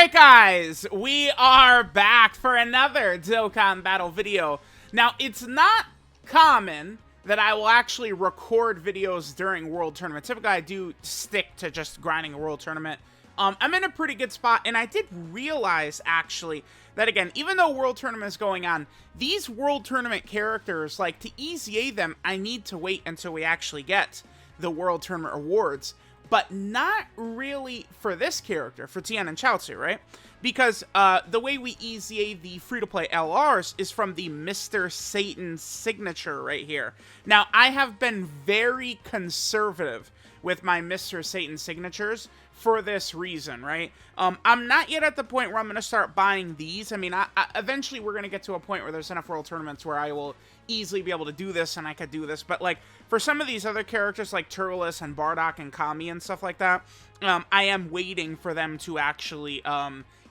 Alright guys, we are back for another Dokkan battle video. Now, it's not common that I will actually record videos during World Tournament. Typically, I do stick to just grinding a World Tournament. I'm in a pretty good spot, and I did realize, actually, that again, even though World Tournament is going on, these World Tournament characters, like, to EZA them, I need to wait until we actually get the World Tournament rewards. But not really for this character, for TIEN CHIAOTZU, right? Because the way we EZA the free-to-play LRs is from the Mr. Satan signature right here. Now, I have been very conservative with my Mr. Satan signatures for this reason, right? I'm not yet at the point where I'm going to start buying these. I mean, eventually we're going to get to a point where there's enough World Tournaments where I will easily be able to do this, and I could do this. But, like, for some of these other characters, like Turles and Bardock and Kami and stuff like that, I am waiting for them to actually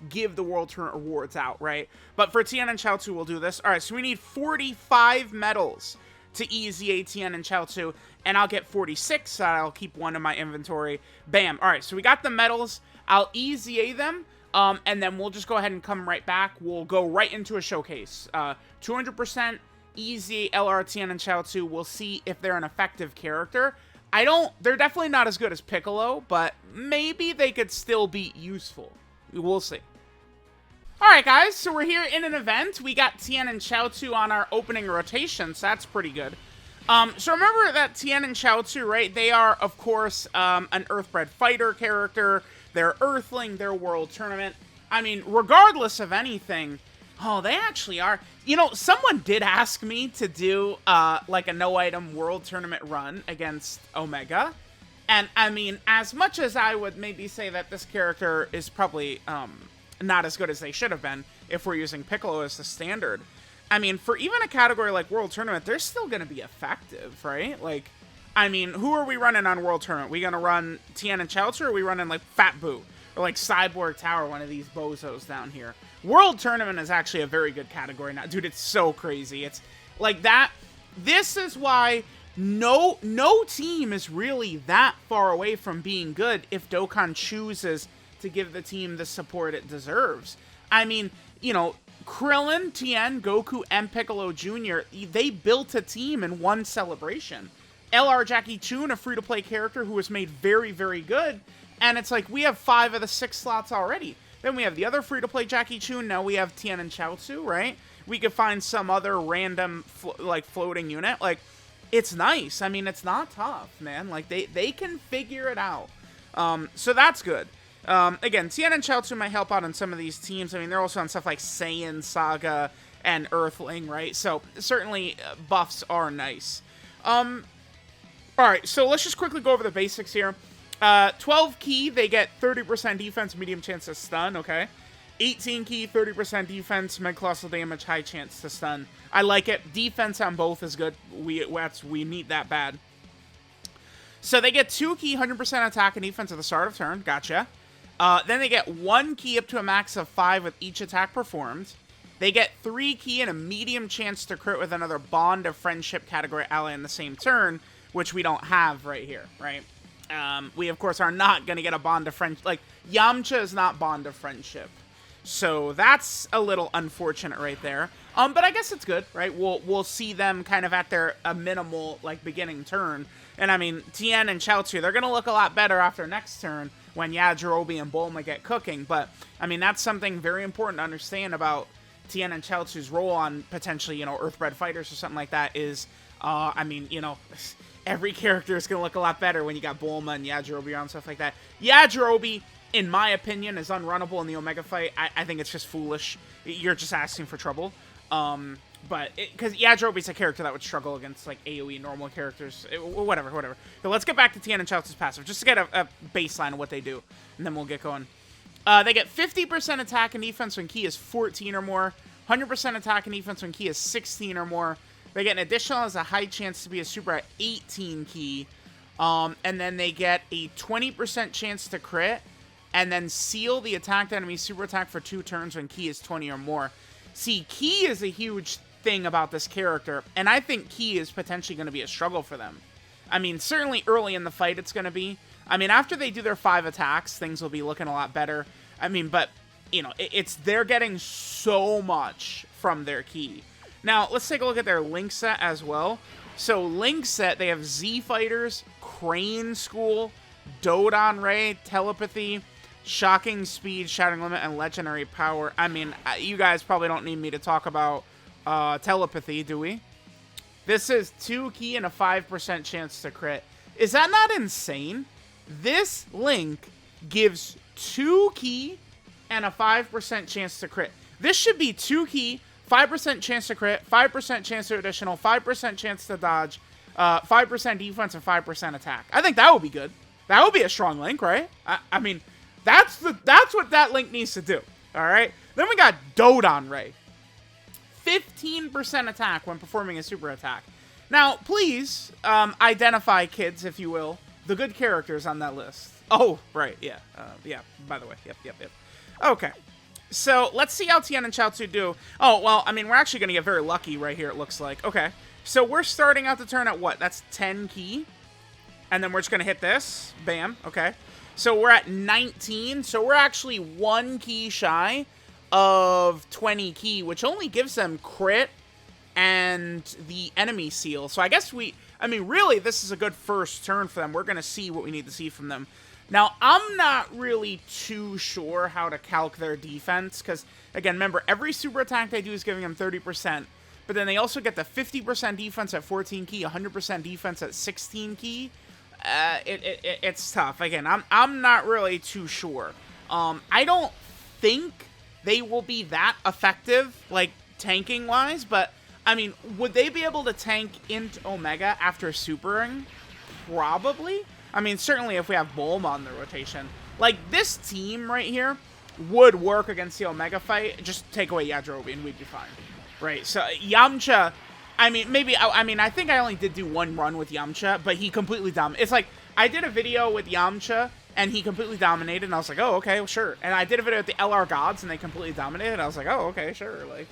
give the World Tournament rewards out, right? But for TIEN CHIAOTZU, we'll do this. All right, so we need 45 medals to EZA TIEN CHIAOTZU, and I'll get 46, so I'll keep one in my inventory. Bam. All right, so we got the medals. I'll EZA them, and then we'll just go ahead and come right back. We'll go right into a showcase. 200% EZA LR TIEN CHIAOTZU. We'll see if they're an effective character. They're definitely not as good as Piccolo, but maybe they could still be useful. We'll see. Alright guys, so we're here in an event. We got TIEN CHIAOTZU on our opening rotation, so that's pretty good. So remember that TIEN CHIAOTZU, right? They are, of course, an Earthbred fighter character. They're Earthling, they're World Tournament. I mean, regardless of anything, oh, they actually are. You know, someone did ask me to do, like, a no-item World Tournament run against Omega. And, I mean, as much as I would maybe say that this character is probably, not as good as they should have been if we're using Piccolo as the standard, I mean, for even a category like World Tournament, they're still going to be effective, right? Like, I mean, who are we running on World Tournament? We going to run TIEN CHIAOTZU, or are we running, like, Fat Boo? Or, like, Cyborg Tower, one of these bozos down here? World Tournament is actually a very good category now. Dude, it's so crazy. It's, like, that. This is why no team is really that far away from being good if Dokkan chooses to give the team the support it deserves. I mean, you know, Krillin, Tien, Goku, and Piccolo Jr., they built a team in one celebration. LR Jackie Chun, a free-to-play character who was made very, very good, and it's like, we have 5 of the 6 slots already. Then we have the other free-to-play Jackie Chun, now we have TIEN CHIAOTZU, right? We could find some other random, floating unit. Like, it's nice. I mean, it's not tough, man. Like, they can figure it out. So that's good. Again, TIEN CHIAOTZU might help out on some of these teams. I mean, they're also on stuff like Saiyan, Saga, and Earthling, right? So, certainly, buffs are nice. Alright, so let's just quickly go over the basics here. 12 key, they get 30% defense, medium chance to stun, okay? 18 key, 30% defense, mid-colossal damage, high chance to stun. I like it. Defense on both is good. We need that bad. So they get 2 key, 100% attack and defense at the start of turn. Gotcha. Then they get 1 key up to a max of 5 with each attack performed. They get 3 key and a medium chance to crit with another Bond of Friendship category ally in the same turn, which we don't have right here, right? We, of course, are not going to get a Bond of Friendship. Like, Yamcha is not Bond of Friendship. So that's a little unfortunate right there. But I guess it's good, right? We'll see them kind of at their minimal, like, beginning turn. And, I mean, TIEN CHIAOTZU, they're going to look a lot better after next turn when Yajirobe and Bulma get cooking. But, I mean, that's something very important to understand about TIEN CHIAOTZU's role on potentially, you know, Earthbred fighters or something like that is, I mean, you know, every character is going to look a lot better when you got Bulma and Yajirobe and stuff like that. Yajirobe, in my opinion, is unrunnable in the Omega fight. I think it's just foolish. You're just asking for trouble. But, because Yajirobe's a character that would struggle against, like, AoE normal characters. Whatever. So let's get back to TIEN CHIAOTZU's passive, just to get a baseline of what they do, and then we'll get going. They get 50% attack and defense when key is 14 or more, 100% attack and defense when key is 16 or more. They get an additional as a high chance to be a super at 18 key, and then they get a 20% chance to crit, and then seal the attacked enemy super attack for 2 turns when key is 20 or more. See, key is a huge thing about this character, and I think key is potentially going to be a struggle for them. I mean, certainly early in the fight it's going to be. I mean, after they do their 5 attacks, things will be looking a lot better. I mean, but you know, they're getting so much from their ki. Now, let's take a look at their Link set as well. So, Link set, they have Z Fighters, Crane School, Dodon Ray, Telepathy, Shocking Speed, Shattering Limit, and Legendary Power. I mean, you guys probably don't need me to talk about Telepathy, do we? This is 2 ki and a 5% chance to crit. Is that not insane? This Link gives 2 ki and a 5% chance to crit. This should be 2 ki, 5% chance to crit, 5% chance to additional, 5% chance to dodge, 5% defense, and 5% attack. I think that would be good. That would be a strong Link, right? I mean, that's what that Link needs to do. All right. Then we got Dodon Ray. 15% attack when performing a super attack. Now, please identify, kids, if you will, the good characters on that list. Oh, right. Yeah. Yeah. By the way. Yep. Okay. So let's see how Tien and Chiaotzu do. Oh, well, I mean, we're actually going to get very lucky right here, it looks like. Okay. So we're starting out the turn at what? That's 10 ki. And then we're just going to hit this. Bam. Okay. So we're at 19. So we're actually 1 ki shy of 20 ki, which only gives them crit and the enemy seal. So I guess I mean, really, this is a good first turn for them. We're going to see what we need to see from them. Now, I'm not really too sure how to calc their defense, because, again, remember, every super attack they do is giving them 30%, but then they also get the 50% defense at 14 ki, 100% defense at 16 ki. It's tough. Again, I'm not really too sure. I don't think they will be that effective, like, tanking-wise, but, I mean, would they be able to tank into Omega after supering? Probably. I mean, certainly if we have Bulma on the rotation. Like, this team right here would work against the Omega fight. Just take away Yajirobe and we'd be fine. Right, so Yamcha, I mean, I think I only did do 1 run with Yamcha, but he completely dominated. It's like, I did a video with Yamcha, and he completely dominated, and I was like, oh, okay, well, sure. And I did a video with the LR Gods, and they completely dominated, and I was like, oh, okay, sure. Like,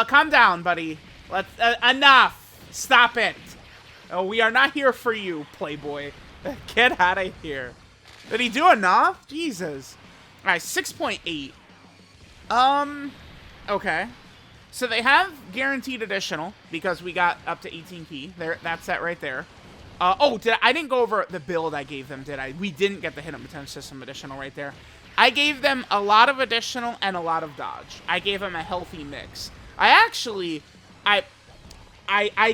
calm down, buddy. Let's, enough. Stop it. Oh, we are not here for you, Playboy. Get out of here. Did he do enough? Jesus. Alright, 6.8. Okay. So they have guaranteed additional, because we got up to 18 ki. There, that's that right there. Oh, I didn't go over the build I gave them, did I? We didn't get the Hidden Potential System additional right there. I gave them a lot of additional and a lot of dodge. I gave them a healthy mix. I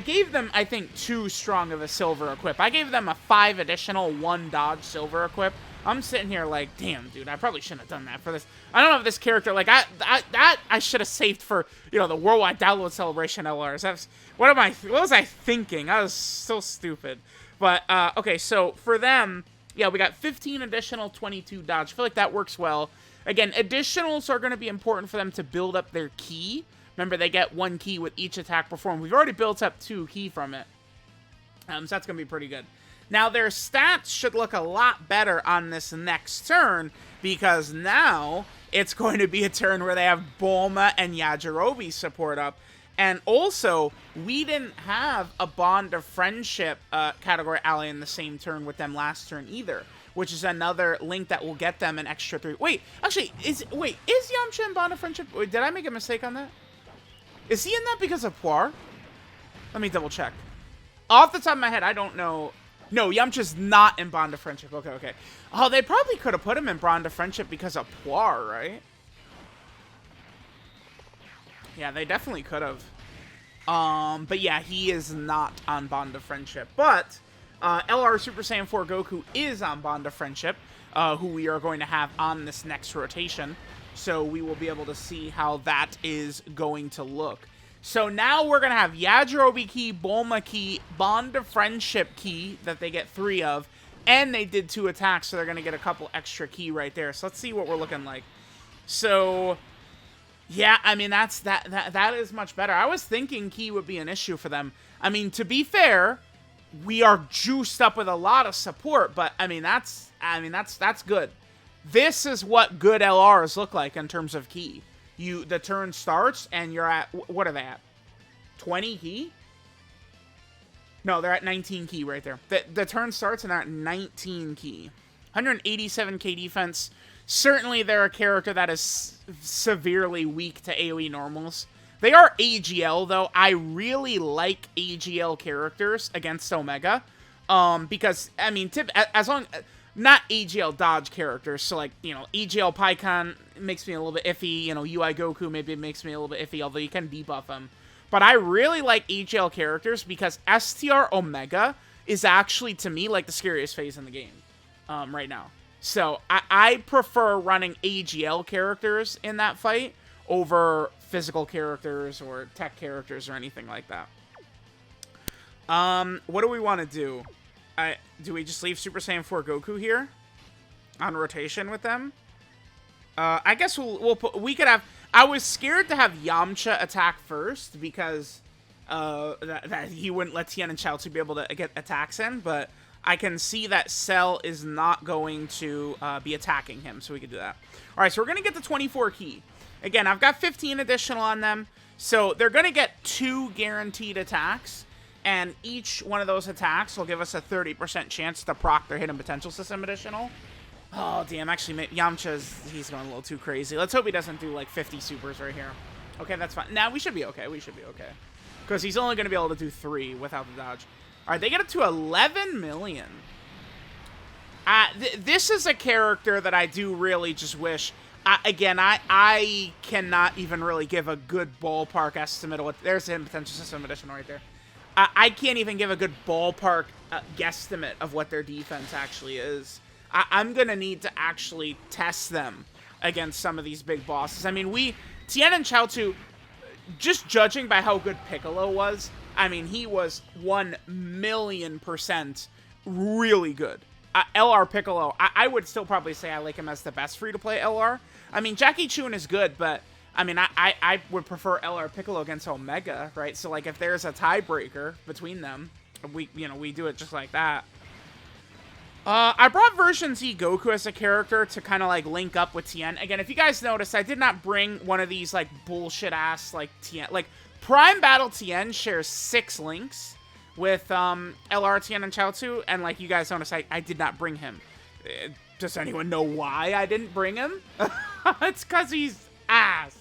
gave them, I think, 2 strong of a silver equip. I gave them a 5 additional, 1 dodge silver equip. I'm sitting here like, damn, dude, I probably shouldn't have done that for this. I don't know if this character, like, I should have saved for, you know, the Worldwide Download Celebration LRs. What was I thinking? I was so stupid. But, okay, so for them, yeah, we got 15 additional, 22 dodge. I feel like that works well. Again, additionals are going to be important for them to build up their ki. Remember, they get 1 ki with each attack performed. We've already built up 2 ki from it. So that's going to be pretty good. Now, their stats should look a lot better on this next turn, because now it's going to be a turn where they have Bulma and Yajirobe support up. And also, we didn't have a Bond of Friendship category ally in the same turn with them last turn either, which is another link that will get them an extra 3. Wait, actually, is Yamcha in Bond of Friendship? Wait, did I make a mistake on that? Is he in that because of Puar? Let me double check. Off the top of my head, I don't know. No, Yamcha's not in Bond of Friendship. Okay. Oh, they probably could have put him in Bond of Friendship because of Puar, right? Yeah, they definitely could have. But yeah, he is not on Bond of Friendship. But LR Super Saiyan 4 Goku is on Bond of Friendship, who we are going to have on this next rotation. So we will be able to see how that is going to look. So now we're going to have Yajirobe ki, Bulma ki, Bond of Friendship ki that they get 3 of, and they did 2 attacks, so they're going to get a couple extra ki right there. So let's see what we're looking like. So yeah, I mean, that is much better. I was thinking ki would be an issue for them. I mean, to be fair, we are juiced up with a lot of support, but I mean, that's good. This is what good LRs look like in terms of ki. The turn starts, and you're at, what are they at? 20 ki? No, they're at 19 ki right there. The turn starts, and they're at 19 ki. 187k defense, certainly they're a character that is severely weak to AoE normals. They are AGL, though. I really like AGL characters against Omega. Because, I mean, as long... Not AGL dodge characters, so, like, you know, AGL Pycon makes me a little bit iffy. You know, UI Goku maybe makes me a little bit iffy, although you can debuff him. But I really like AGL characters because STR Omega is actually, to me, like, the scariest phase in the game right now. So, I prefer running AGL characters in that fight over physical characters or tech characters or anything like that. What do we want to do? Do we just leave Super Saiyan 4 Goku here on rotation with them? I guess we could have... I was scared to have Yamcha attack first because that he wouldn't let Tien and Chiaotzu be able to get attacks in, but I can see that Cell is not going to be attacking him, so we could do that. All right, so we're going to get the 24 key. Again, I've got 15 additional on them, so they're going to get 2 guaranteed attacks. And each one of those attacks will give us a 30% chance to proc their hidden potential system additional. Oh, damn. Actually, Yamcha's, he's going a little too crazy. Let's hope he doesn't do, like, 50 supers right here. Okay, that's fine. Now, we should be okay. We should be okay. Because he's only going to be able to do 3 without the dodge. All right, they get up to 11 million. This is a character that I do really just wish... Again, I cannot even really give a good ballpark estimate of what... There's the hidden potential system additional right there. I can't even give a good ballpark guesstimate of what their defense actually is. I'm going to need to actually test them against some of these big bosses. I mean, Tien and Chiaotzu, just judging by how good Piccolo was, I mean, he was 1,000,000% really good. LR Piccolo, I would still probably say I like him as the best free-to-play LR. I mean, Jackie Chun is good, but... I mean, I would prefer LR Piccolo against Omega, right? So, like, if there's a tiebreaker between them, we do it just like that. I brought version Z Goku as a character to kind of, like, link up with Tien. Again, if you guys noticed, I did not bring one of these, like, bullshit-ass, like, Tien. Like, Prime Battle Tien shares 6 links with LR Tien and Chiaotzu, and, like, you guys noticed, I did not bring him. Does anyone know why I didn't bring him? It's because he's ass.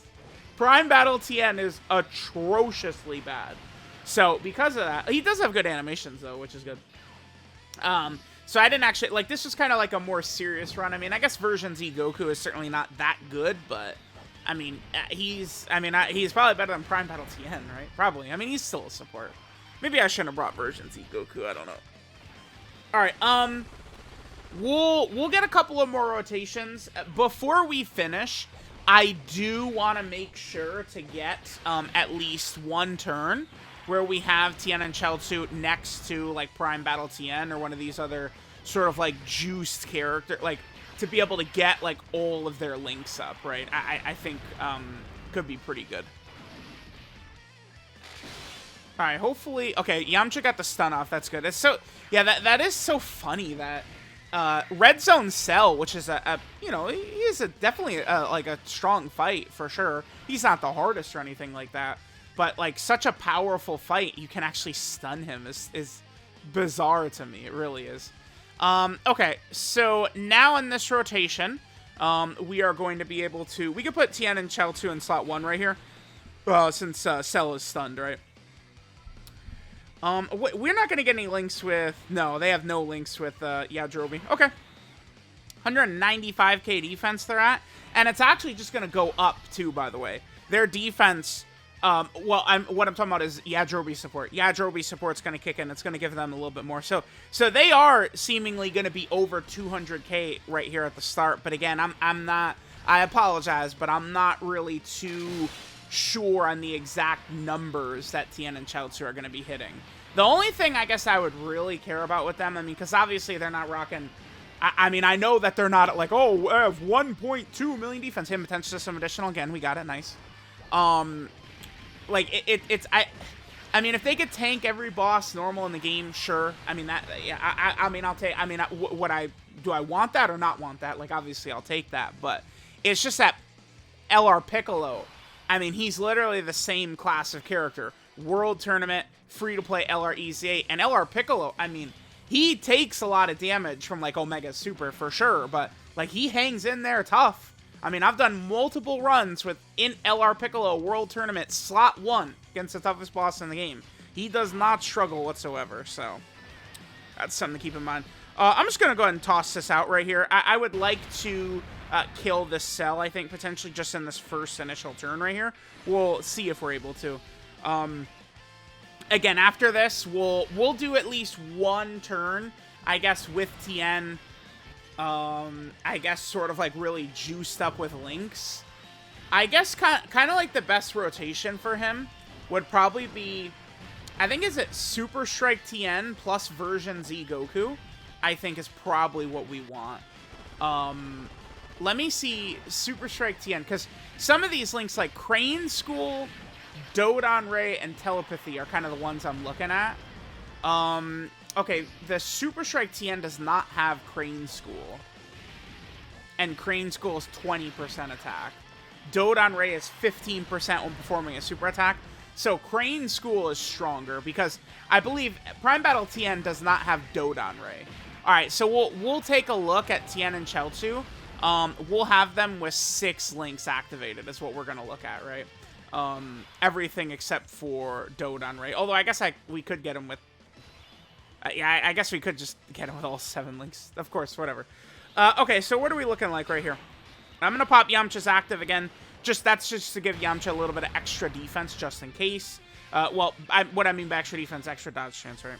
Prime Battle Tien is atrociously bad. So, because of that, he does have good animations, though, which is good. So I didn't actually, like, this was kind of like a more serious run. I mean, I guess version Z Goku is certainly not that good, but, I mean, he's probably better than Prime Battle Tien, right? Probably. I mean, he's still a support. Maybe I shouldn't have brought version Z Goku, I don't know. Alright, we'll get a couple of more rotations. Before we finish... I do want to make sure to get at least one turn where we have Tien and Chiaotzu next to, like, Prime Battle Tien or one of these other sort of, like, juiced character, like, to be able to get, like, all of their links up, right? I think could be pretty good. All right, hopefully... Okay, Yamcha got the stun off. That's good. It's so... Yeah, that is so funny that... Red Zone Cell, which is you know, he is definitely like a strong fight for sure. He's not the hardest or anything like that, but like such a powerful fight, you can actually stun him is bizarre to me. It really is. Okay, so now in this rotation, we are going to be able to. We could put Tien and Chiaotzu in slot 1 right here, since Cell is stunned, right? We're not going to get any links with... No, they have no links with, Yajirobe. Okay. 195k defense they're at. And it's actually just going to go up, too, by the way. Their defense... what I'm talking about is Yajirobe support. Yajirobe support's going to kick in. It's going to give them a little bit more. So they are seemingly going to be over 200k right here at the start. But again, I'm not... I apologize, but I'm not really too... sure on the exact numbers that Tien and Chiaotzu are going to be hitting. The only thing I guess I would really care about with them, I mean, because obviously they're not rocking... I mean, I know that they're not like, oh, I have 1.2 million defense. Hidden potential system additional. Again, we got it. Nice. Like, I mean, if they could tank every boss normal in the game, sure. I mean, that... Yeah, I mean, I'll take... I mean, do I want that or not want that? Like, obviously, I'll take that. But it's just that LR Piccolo... I mean, he's literally the same class of character. World Tournament, free-to-play LR EZA, and LR Piccolo, I mean, he takes a lot of damage from, like, Omega Super, for sure, but Like, he hangs in there tough. I mean, I've done multiple runs with LR Piccolo World Tournament Slot 1 against the toughest boss in the game. He does not struggle whatsoever, so that's something to keep in mind. I'm just going to go ahead and toss this out right here. I would like to kill this cell, I think, potentially just in this first initial turn right here. We'll see if we're able to. Again, after this, we'll do at least one turn, I guess, with Tien. I guess sort of like really juiced up with Lynx. I guess kind of like the best rotation for him would probably be, I think, is it Super Strike Tien plus version Z Goku? I think is probably what we want. Let me see Super Strike Tien, because some of these links like Crane School, Dodon Ray, and Telepathy are kind of the ones I'm looking at. Okay, the Super Strike Tien does not have Crane School. And Crane School is 20% attack. Dodon Ray is 15% when performing a super attack. So Crane School is stronger because I believe Prime Battle Tien does not have Dodon Ray. Alright, so we'll take a look at Tien and Chiaotzu. We'll have them with 6 links activated is what we're going to look at, right? Everything except for Dodon Ray. Although I guess we could get him with... yeah, I guess we could just get him with all 7 links. Of course, whatever. Okay, so what are we looking like right here? I'm going to pop Yamcha's active again. That's just to give Yamcha a little bit of extra defense, just in case. Well, what I mean by extra defense, extra dodge chance, right?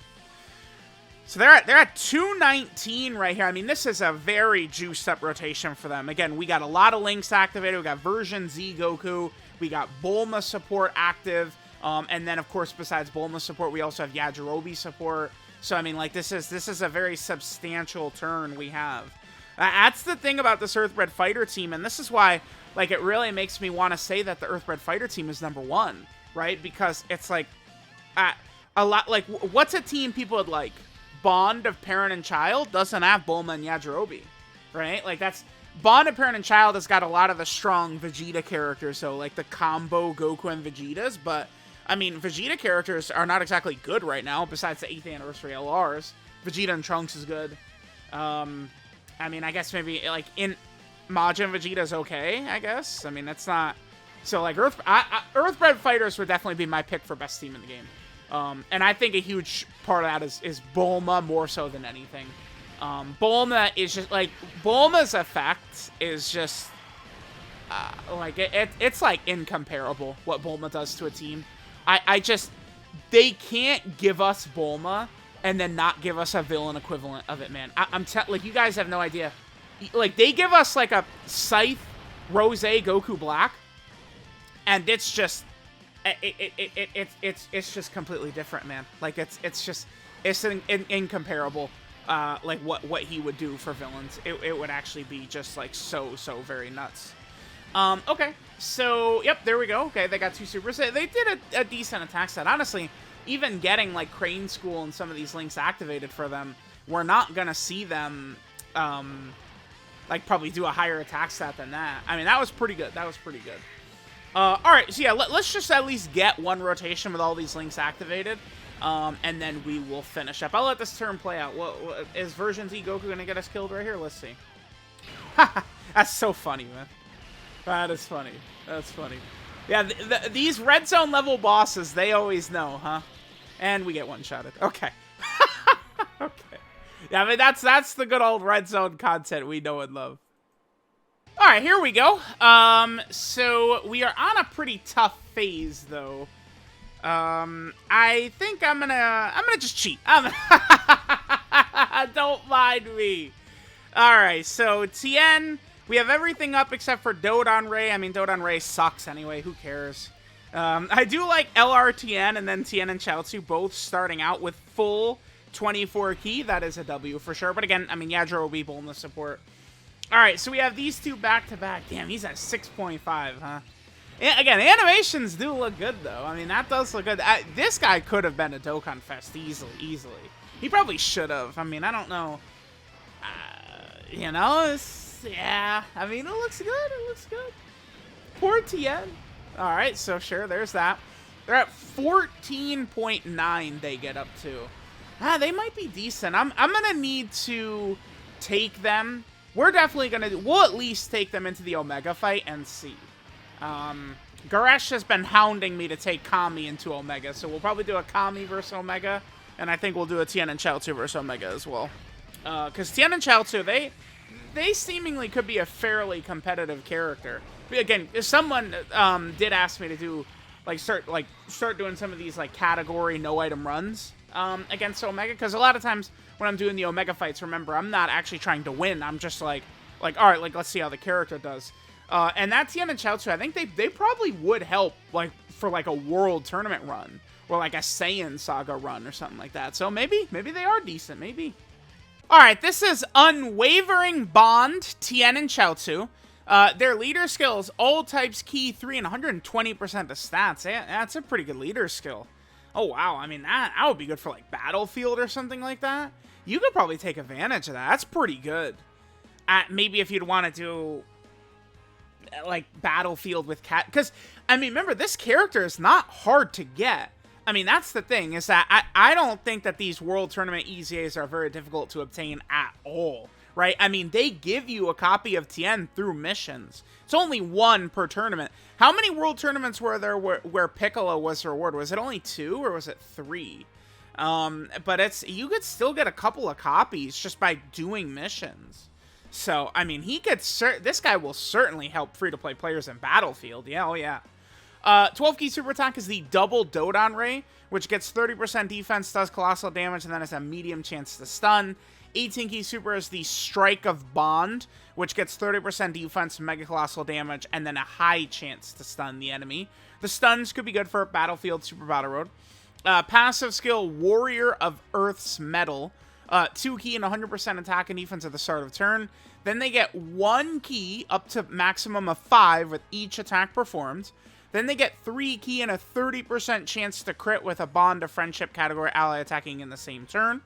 So they're at 219 right here. I mean, this is a very juiced up rotation for them. Again, we got a lot of links activated. We got version Z Goku. We got Bulma support active. And then, of course, besides Bulma support, we also have Yajirobe support. So, I mean, like, this is a very substantial turn we have. That's the thing about this Earthbred Fighter team, and this is why, like, it really makes me want to say that the Earthbred Fighter team is #1, right? Because it's, like, a lot, like, what's a team people would like? Bond of Parent and Child doesn't have Bulma and Yajirobe, right? Like, that's... Bond of Parent and Child has got a lot of the strong Vegeta characters, so, like, the combo Goku and Vegetas, but... I mean, Vegeta characters are not exactly good right now, besides the 8th anniversary LRs. Vegeta and Trunks is good. I mean, I guess maybe, like, in Majin Vegeta's okay, I guess. I mean, that's not... So, like, Earthbred Fighters would definitely be my pick for best team in the game. And I think a huge part of that is Bulma more so than anything. Bulma is just, like, Bulma's effect is just, like, it's, like, incomparable what Bulma does to a team. I just, they can't give us Bulma and then not give us a villain equivalent of it, man. Like, you guys have no idea. Like, they give us, like, a Scythe Rose Goku Black, and it's just, it's just completely different, man. Like, it's incomparable, like, what he would do for villains. It would actually be just, like, so very nuts. Okay, so, yep, there we go. Okay, they got 2 supers. They did a decent attack set. Honestly, even getting, like, Crane School and some of these links activated for them, we're not gonna see them, like, probably do a higher attack stat than that. I mean, that was pretty good. That was pretty good. Alright, so yeah, let's just at least get one rotation with all these links activated, and then we will finish up. I'll let this turn play out. What is version Z Goku gonna get us killed right here? Let's see. That's so funny, man. That is funny. That's funny. Yeah, these red zone level bosses, they always know, huh? And we get one-shotted. Okay. Okay. Yeah, I mean, that's the good old red zone content we know and love. All right, here we go. So we are on a pretty tough phase, though. I think I'm gonna just cheat. Don't mind me. All right, so Tien. We have everything up except for Dodon Ray. I mean, Dodon Ray sucks anyway. Who cares? I do like LR Tien and then Tien and Chiaotzu both starting out with full 24 key. That is a W for sure. But again, I mean, Yajirobe, Bulma support. All right, so we have these two back-to-back. Damn, he's at 6.5, huh? And again, animations do look good, though. I mean, that does look good. This guy could have been a Dokkan Fest easily. He probably should have. I mean, I don't know. You know, yeah, I mean, it looks good. It looks good. Poor Tien. All right, so sure, there's that. They're at 14.9 they get up to. They might be decent. I'm going to need to take them we're definitely going to, we'll at least take them into the Omega fight and see. Garesh has been hounding me to take Kami into Omega, so we'll probably do a Kami versus Omega, and I think we'll do a Tien and Chiaotzu versus Omega as well. Because Tien and Chiaotzu, they seemingly could be a fairly competitive character. But again, if someone did ask me to do, start doing some of these, category no-item runs against Omega, because a lot of times when I'm doing the Omega fights, remember, I'm not actually trying to win. I'm just all right, let's see how the character does. And that Tien and Chiaotzu, I think they probably would help, for a world tournament run, or a Saiyan Saga run or something like that. So maybe they are decent, maybe. Alright, this is Unwavering Bond, Tien and Chiaotzu. Their leader skills, all types, key 3, and 120% of stats. That's a pretty good leader skill. Oh, wow. I mean, that would be good for, Battlefield or something like that. You could probably take advantage of that. That's pretty good. Maybe if you'd want to do, Battlefield with Cat. Because, I mean, remember, this character is not hard to get. I mean, that's the thing, is that I don't think that these World Tournament EZAs are very difficult to obtain at all, right? I mean, they give you a copy of Tien through missions. It's only one per tournament. How many World Tournaments were there where Piccolo was the reward? Was it only 2 or was it 3? But you could still get a couple of copies just by doing missions. So, I mean, this guy will certainly help free-to-play players in Battlefield. Yeah, oh yeah. 12 key super attack is the double Dodon Ray, which gets 30% defense, does colossal damage, and then has a medium chance to stun. 18 key super is the Strike of Bond, which gets 30% defense, mega colossal damage, and then a high chance to stun the enemy. The stuns could be good for Battlefield Super Battle Road. Passive skill, Warrior of Earth's Metal. 2 key and 100% attack and defense at the start of turn. Then they get 1 key up to maximum of 5 with each attack performed. Then they get 3 key and a 30% chance to crit with a Bond of Friendship category ally attacking in the same turn.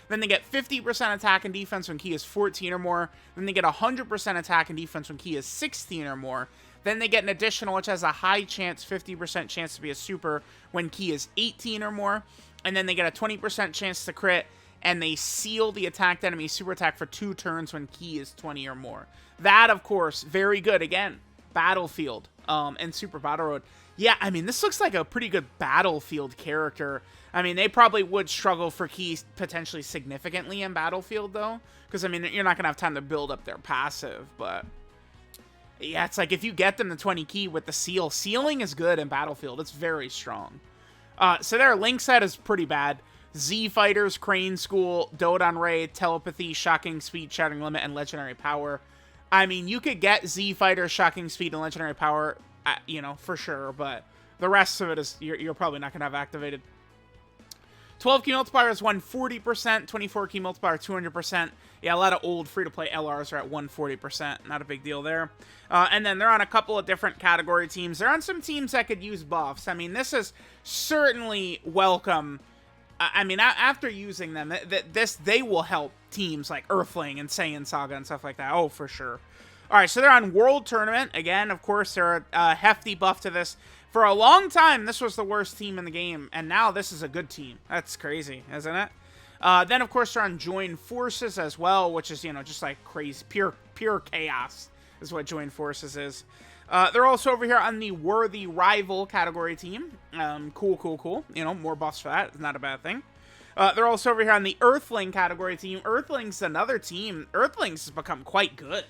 Then they get 50% attack and defense when key is 14 or more. Then they get 100% attack and defense when key is 16 or more. Then they get an additional, which has a high chance, 50% chance to be a super when key is 18 or more. And then they get a 20% chance to crit, and they seal the attacked enemy super attack for 2 turns when key is 20 or more. That, of course, very good. Again, Battlefield and Super Battle Road. Yeah, I mean, this looks like a pretty good Battlefield character. I mean, they probably would struggle for keys potentially significantly in Battlefield, though. Because, I mean, you're not going to have time to build up their passive, but... yeah, it's like if you get them the 20 key with the seal, sealing is good in Battlefield. It's very strong. So their link set is pretty bad. Z Fighters, Crane School, Dodon Ray, Telepathy, Shocking Speed, Shattering Limit, and Legendary Power. I mean, you could get Z Fighters, Shocking Speed, and Legendary Power, for sure, but the rest of it is you're probably not going to have activated. 12 key multiplier is 140%, 24 key multiplier 200%. Yeah, a lot of old free-to-play LRs are at 140%. Not a big deal there. And then they're on a couple of different category teams. They're on some teams that could use buffs. I mean, this is certainly welcome. I mean, after using them, they will help teams like Earthling and Saiyan Saga and stuff like that. Oh, for sure. All right, so they're on World Tournament. Again, of course, they're a hefty buff to this. For a long time, this was the worst team in the game, and now this is a good team. That's crazy, isn't it? Then, of course, they're on Join Forces as well, which is, just like crazy, pure chaos is what Join Forces is. They're also over here on the Worthy Rival category team. Cool. More buffs for that. It's not a bad thing. They're also over here on the Earthling category team. Earthling's another team. Earthlings has become quite good,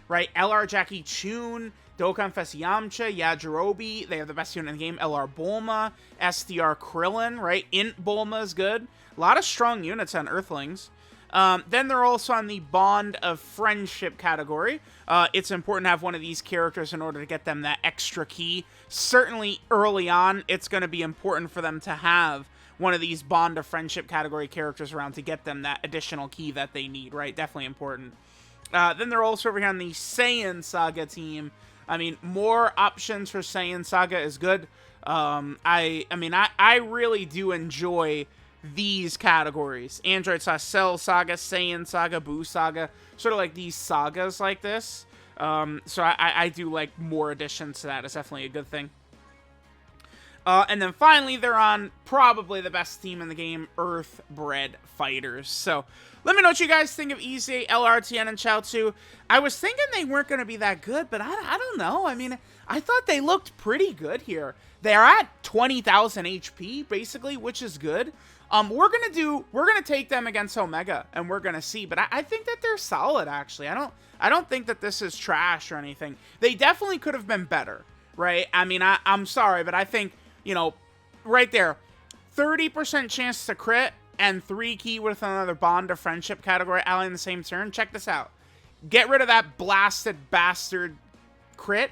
right? LR Jackie Chun, Dokkan Fest Yamcha, Yajirobe. They have the best unit in the game. LR Bulma, SDR Krillin, right? Int Bulma is good. A lot of strong units on Earthlings. Then they're also on the Bond of Friendship category. It's important to have one of these characters in order to get them that extra key. Certainly early on, it's going to be important for them to have one of these Bond of Friendship category characters around to get them that additional key that they need, right? Definitely important. Then they're also over here on the Saiyan Saga team. I mean, more options for Saiyan Saga is good. I really do enjoy these categories. Android Cell Saga, Saiyan Saga, Buu Saga. Sort of like these sagas like this. So I do like more additions to that. It's definitely a good thing. And then finally, they're on probably the best team in the game, Earthbred Fighters. So let me know what you guys think of EZA, LR, TIEN, and Chiaotzu. I was thinking they weren't going to be that good, but I don't know. I mean, I thought they looked pretty good here. They are at 20,000 HP, basically, which is good. We're gonna take them against Omega, and we're gonna see. But I think that they're solid, actually. I don't think that this is trash or anything. They definitely could have been better, right? I mean, I'm sorry, but I think, you know, right there, 30% chance to crit and 3 key with another bond of friendship category ally in the same turn. Check this out. Get rid of that blasted bastard crit.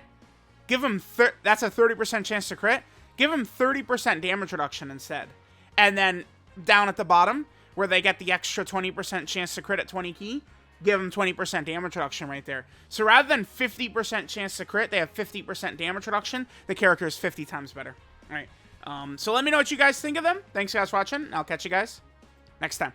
Give him that's a 30% chance to crit. Give him 30% damage reduction instead. And then down at the bottom, where they get the extra 20% chance to crit at 20 key, give them 20% damage reduction right there. So rather than 50% chance to crit, they have 50% damage reduction. The character is 50 times better. All right. So let me know what you guys think of them. Thanks, guys, for watching. I'll catch you guys next time.